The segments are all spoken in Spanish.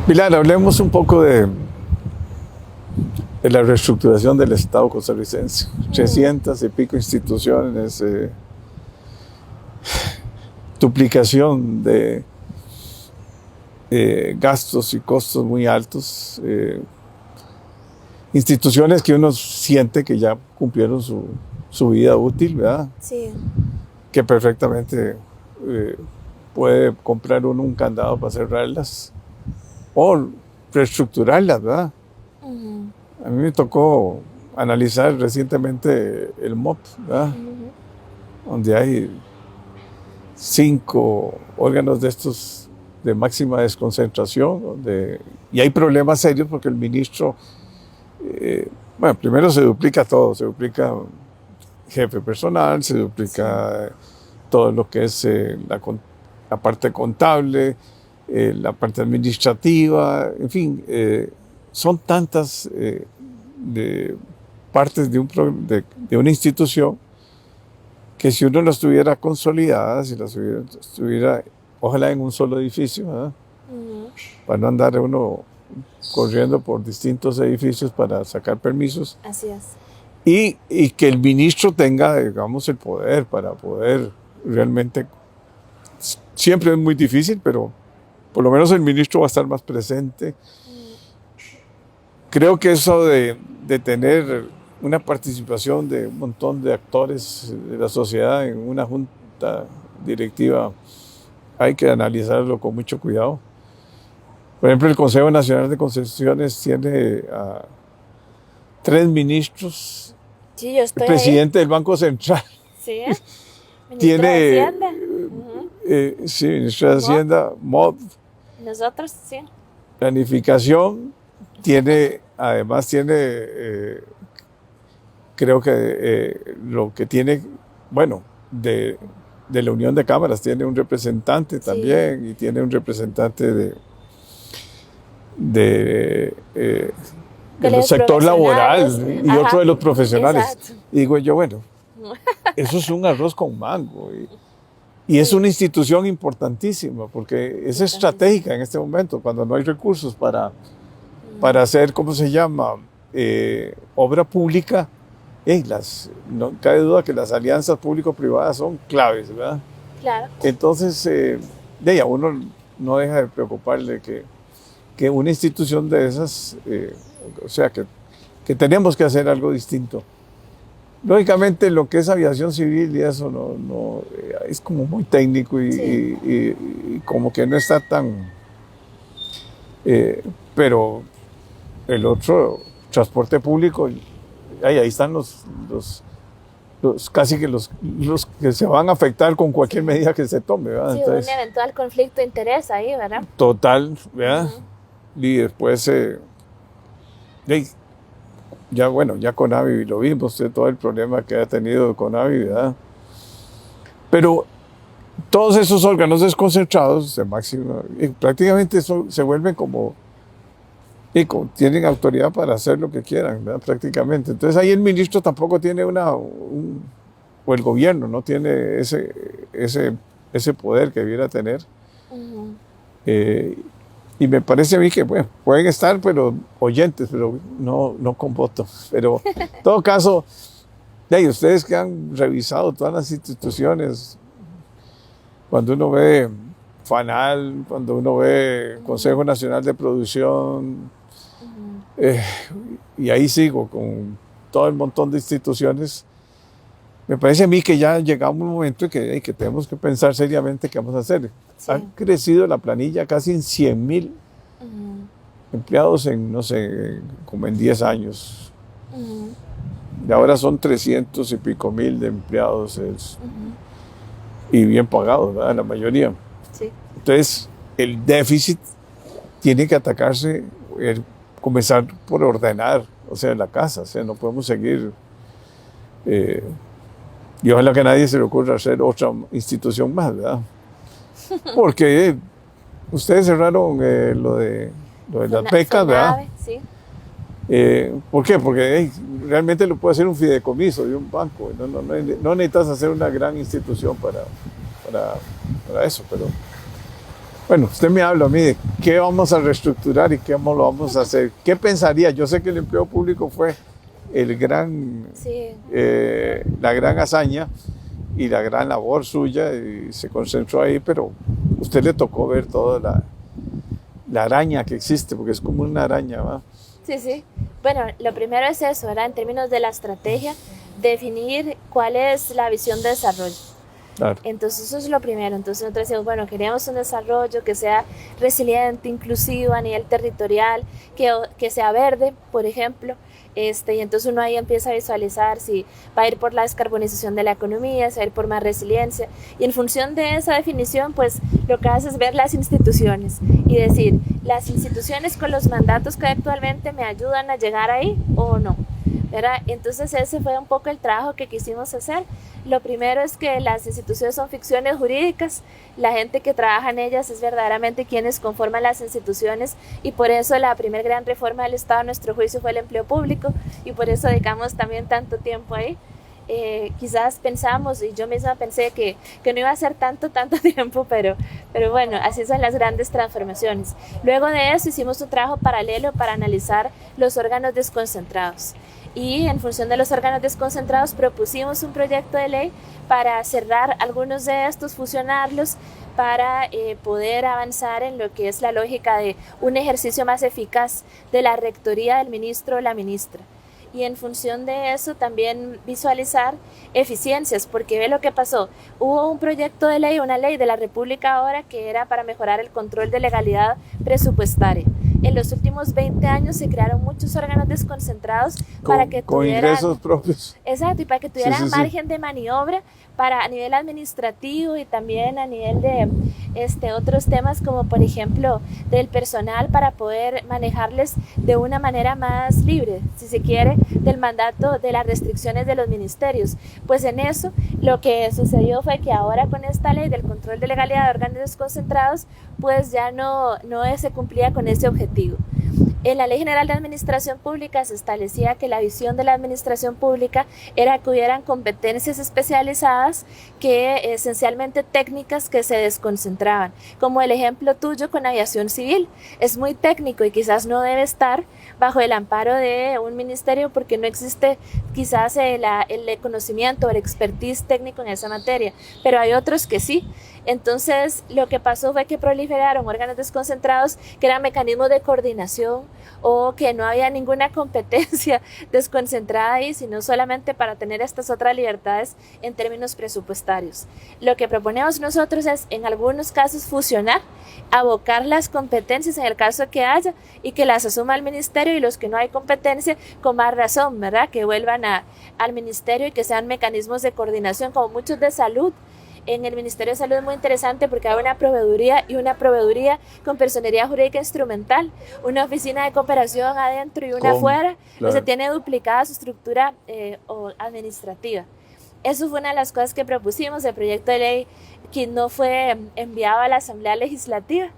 Pilar, hablemos un poco de la reestructuración del Estado costarricense. 300 y pico instituciones, duplicación de gastos y costos muy altos, instituciones que uno siente que ya cumplieron su vida útil, ¿verdad? Sí. Que perfectamente puede comprar uno un candado para cerrarlas o reestructurarlas, ¿verdad? Ujú, A mí me tocó analizar recientemente el MOP, ¿verdad? ujú. Donde hay 5 órganos de estos de máxima desconcentración, y hay problemas serios porque el ministro, bueno, primero se duplica todo, se duplica jefe personal, se duplica todo lo que es la parte contable, la parte administrativa, en fin, son tantas de partes de una institución que si uno las tuviera consolidadas, si las estuviera, ojalá en un solo edificio, ¿verdad? Ujú. Para no andar uno corriendo por distintos edificios para sacar permisos, Así es. y que el ministro tenga, digamos, el poder para poder realmente, siempre es muy difícil, pero por lo menos el ministro va a estar más presente. Creo que eso de tener una participación de un montón de actores de la sociedad en una junta directiva hay que analizarlo con mucho cuidado. Por ejemplo, el Consejo Nacional de Concesiones tiene a 3 ministros, Sí, yo el estoy ahí. presidente del Banco Central Sí. Ministro de tiene, Hacienda. Ujú. sí, ministro de MOP. Hacienda, MOD, Nosotros, sí. Planificación, además tiene, creo que lo que tiene, bueno, de la Unión de Cámaras, tiene un representante Sí. también, y tiene un representante de, De del los sector profesionales. laboral y otro Ajá. de los profesionales. Exacto. Y digo yo, bueno, eso es un arroz con mango. Y es Sí. una institución importantísima porque es estratégica en este momento, cuando no hay recursos para hacer, ¿cómo se llama? Obra pública. No cabe duda que las alianzas público-privadas son claves, ¿verdad? Claro. Entonces, a uno no deja de preocuparle que una institución de esas, o sea, que tenemos que hacer algo distinto. Lógicamente, lo que es aviación civil y eso es como muy técnico y, Sí. y como que no está tan. Pero el otro, transporte público, ahí están casi que los que se van a afectar con cualquier Sí. medida que se tome, ¿verdad? Sí, un Entonces, eventual conflicto de interés ahí, ¿verdad? total, ¿verdad? Ujú. Y después, ya bueno, ya Conavi lo vimos, todo el problema que ha tenido Conavi, ¿verdad? Pero todos esos órganos desconcentrados de máxima, prácticamente se vuelven como, tienen autoridad para hacer lo que quieran, ¿verdad? Prácticamente. Entonces ahí el ministro tampoco tiene o el gobierno no tiene ese poder que debiera tener. Ujú. Eh, y me parece a mí que, bueno, pueden estar, pero oyentes, pero no con voto. Pero en todo caso, ustedes que han revisado todas las instituciones, cuando uno ve FANAL, cuando uno ve Consejo Nacional de Producción, Ujú. eh, y ahí sigo con todo el montón de instituciones, me parece a mí que ya llegamos a un momento en que tenemos que pensar seriamente qué vamos a hacer. Sí. Ha crecido la planilla casi en 100,000 Ujú. empleados en, no sé, como en 10 años. Ujú. Y ahora son 300 y pico mil de empleados Ujú. y bien pagados, ¿verdad? La mayoría. Sí. Entonces, el déficit tiene que atacarse, comenzar por ordenar, o sea, la casa. O sea, no podemos seguir. Y ojalá que a nadie se le ocurra hacer otra institución más, ¿verdad? Porque ustedes cerraron lo de las becas, ¿verdad? FONAVE, sí. ¿Por qué? Porque realmente lo puede hacer un fideicomiso de un banco. No necesitas hacer una gran institución para eso, pero Bueno, usted me habla a mí de qué vamos a reestructurar y qué lo vamos a hacer. ¿Qué pensaría? Yo sé que el empleo público fue Sí. la gran hazaña y la gran labor suya y se concentró ahí, pero a usted le tocó ver toda la araña que existe, porque es como una araña, ¿va? Sí, sí. Bueno, lo primero es eso, ¿verdad? En términos de la estrategia, definir cuál es la visión de desarrollo. Claro. Entonces eso es lo primero. Entonces nosotros decimos, bueno, queremos un desarrollo que sea resiliente, inclusivo a nivel territorial, que sea verde, por ejemplo. Y entonces uno ahí empieza a visualizar si va a ir por la descarbonización de la economía, si va a ir por más resiliencia. Y en función de esa definición, pues lo que hace es ver las instituciones y decir, ¿las instituciones con los mandatos que hay actualmente me ayudan a llegar ahí o no? ¿Verdad? Entonces ese fue un poco el trabajo que quisimos hacer. Lo primero es que las instituciones son ficciones jurídicas, la gente que trabaja en ellas es verdaderamente quienes conforman las instituciones y por eso la primera gran reforma del Estado a nuestro juicio fue el empleo público y por eso dedicamos también tanto tiempo ahí. Quizás pensamos, y yo misma pensé que no iba a ser tanto tiempo, pero bueno, así son las grandes transformaciones. Luego de eso hicimos un trabajo paralelo para analizar los órganos desconcentrados. Y en función de los órganos desconcentrados propusimos un proyecto de ley para cerrar algunos de estos, fusionarlos, para poder avanzar en lo que es la lógica de un ejercicio más eficaz de la rectoría del ministro o la ministra. Y en función de eso también visualizar eficiencias, porque ve lo que pasó. Hubo un proyecto de ley, una ley de la República ahora que era para mejorar el control de legalidad presupuestaria. En los últimos 20 años se crearon muchos órganos desconcentrados para que con tuvieran ingresos propios. Exacto, y para que tuvieran margen de maniobra para a nivel administrativo y también a nivel de otros temas como por ejemplo del personal para poder manejarles de una manera más libre, si se quiere, del mandato de las restricciones de los ministerios. Pues en eso lo que sucedió fue que ahora con esta ley del control de legalidad de órganos desconcentrados pues ya no se cumplía con ese objetivo. En la Ley General de Administración Pública se establecía que la visión de la administración pública era que hubieran competencias especializadas que esencialmente técnicas que se desconcentraban, como el ejemplo tuyo con aviación civil. Es muy técnico y quizás no debe estar bajo el amparo de un ministerio porque no existe quizás el conocimiento o el expertise técnico en esa materia, pero hay otros que sí. Entonces lo que pasó fue que proliferaron órganos desconcentrados que eran mecanismos de coordinación o que no había ninguna competencia desconcentrada ahí, sino solamente para tener estas otras libertades en términos presupuestarios. Lo que proponemos nosotros es en algunos casos fusionar, abocar las competencias en el caso que haya y que las asuma el ministerio y los que no hay competencia con más razón, ¿verdad? Que vuelvan al ministerio y que sean mecanismos de coordinación como muchos de salud. En el Ministerio de Salud es muy interesante porque hay una proveeduría y una proveeduría con personería jurídica instrumental, una oficina de cooperación adentro y una afuera, claro. Se tiene duplicada su estructura administrativa. Eso fue una de las cosas que propusimos, el proyecto de ley que no fue enviado a la Asamblea Legislativa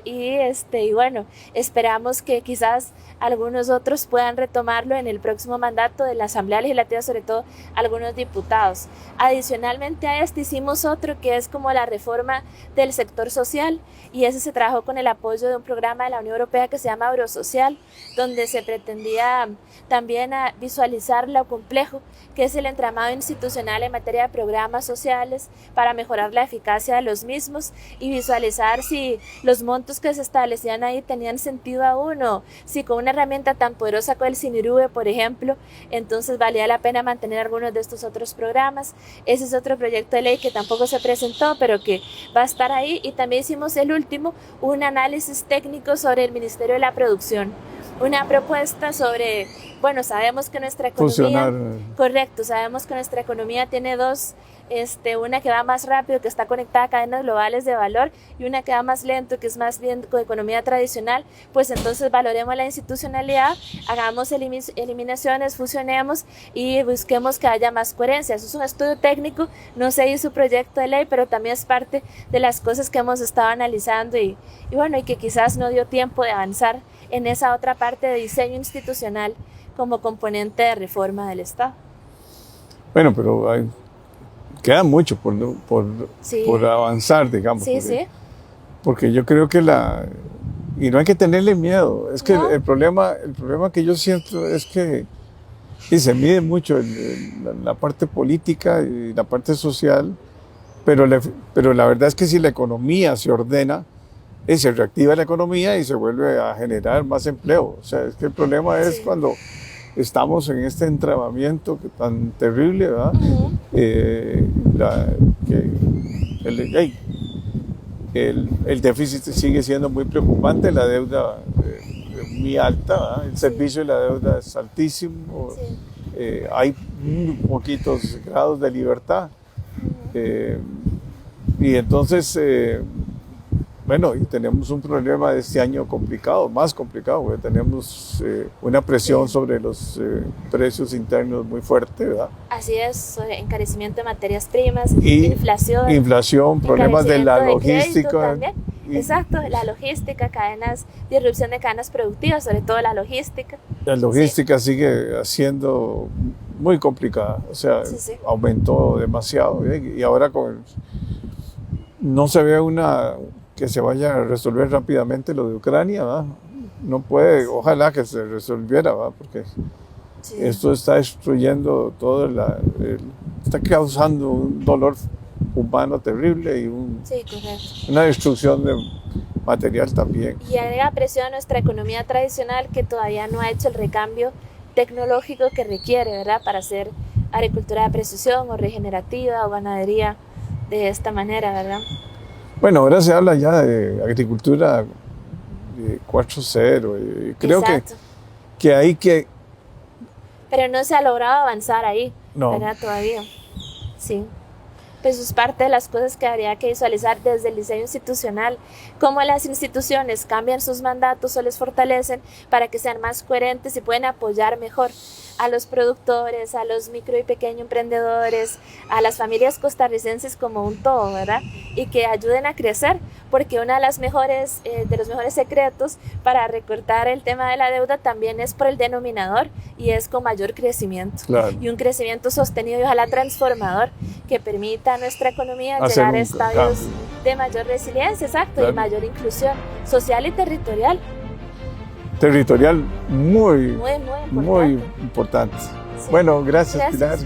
y bueno, esperamos que quizás algunos otros puedan retomarlo en el próximo mandato de la Asamblea Legislativa, sobre todo algunos diputados. Adicionalmente a hicimos otro que es como la reforma del sector social y ese se trabajó con el apoyo de un programa de la Unión Europea que se llama Eurosocial, donde se pretendía también visualizar lo complejo que es el entramado institucional en materia de programas sociales para mejorar la eficacia de los mismos y visualizar si los montos que se establecían ahí tenían sentido aún o si con una herramienta tan poderosa como el Sinirube, por ejemplo, entonces valía la pena mantener algunos de estos otros programas. Ese es otro proyecto de ley que tampoco se presentó, pero que va a estar ahí. Y también hicimos el último, un análisis técnico sobre el Ministerio de la Producción. Una propuesta sobre, bueno, sabemos que nuestra economía, correcto, sabemos que nuestra economía tiene dos, una que va más rápido, que está conectada a cadenas globales de valor, y una que va más lento, que es más bien con economía tradicional. Pues entonces valoremos la institucionalidad, hagamos eliminaciones, fusionemos y busquemos que haya más coherencia. Eso es un estudio técnico, no se hizo proyecto de ley, pero también es parte de las cosas que hemos estado analizando y bueno, y que quizás no dio tiempo de avanzar en esa otra parte de diseño institucional como componente de reforma del Estado. Bueno, pero queda mucho por sí. avanzar, digamos. Sí, sí. porque yo creo que y no hay que tenerle miedo, es que ¿No? el problema que yo siento es que y se mide mucho la parte política y la parte social, pero la verdad es que si la economía se ordena, se reactiva la economía y se vuelve a generar más empleo. O sea, es que el problema es cuando estamos en este entrabamiento tan terrible, ¿verdad? Ujú. El déficit sigue siendo muy preocupante, la deuda muy alta, ¿verdad? El servicio de la deuda es altísimo, Sí. hay muy poquitos grados de libertad. Y entonces, bueno, y tenemos un problema de este año complicado, más complicado, porque tenemos una presión sobre los precios internos muy fuerte, ¿verdad? Así es, encarecimiento de materias primas, Y inflación, problemas de la logística. logística. Exacto, la logística, disrupción de cadenas productivas, sobre todo la logística. La logística sigue siendo muy complicada, o sea, aumentó demasiado, y ahora no se ve que se vaya a resolver rápidamente lo de Ucrania, ¿verdad? No puede, ojalá que se resolviera, ¿verdad? Porque esto está destruyendo todo, está causando un dolor humano terrible y una destrucción de material también. Y agrega presión a nuestra economía tradicional que todavía no ha hecho el recambio tecnológico que requiere, ¿verdad? Para hacer agricultura de precisión o regenerativa o ganadería de esta manera, ¿verdad? Bueno, ahora se habla ya de agricultura 4.0 y creo que hay que... Pero no se ha logrado avanzar ahí, ¿verdad? Todavía. Sí. Pues es parte de las cosas que habría que visualizar desde el diseño institucional, cómo las instituciones cambian sus mandatos o les fortalecen para que sean más coherentes y pueden apoyar mejor a los productores, a los micro y pequeños emprendedores, a las familias costarricenses como un todo, ¿verdad? Y que ayuden a crecer, porque uno de los mejores secretos para recortar el tema de la deuda también es por el denominador y es con mayor crecimiento. Claro. Y un crecimiento sostenido y ojalá transformador que permita a nuestra economía llegar a estadios de mayor resiliencia, exacto, y mayor inclusión social y territorial. Territorial muy importante. importante. Sí. Bueno, gracias, Pilar.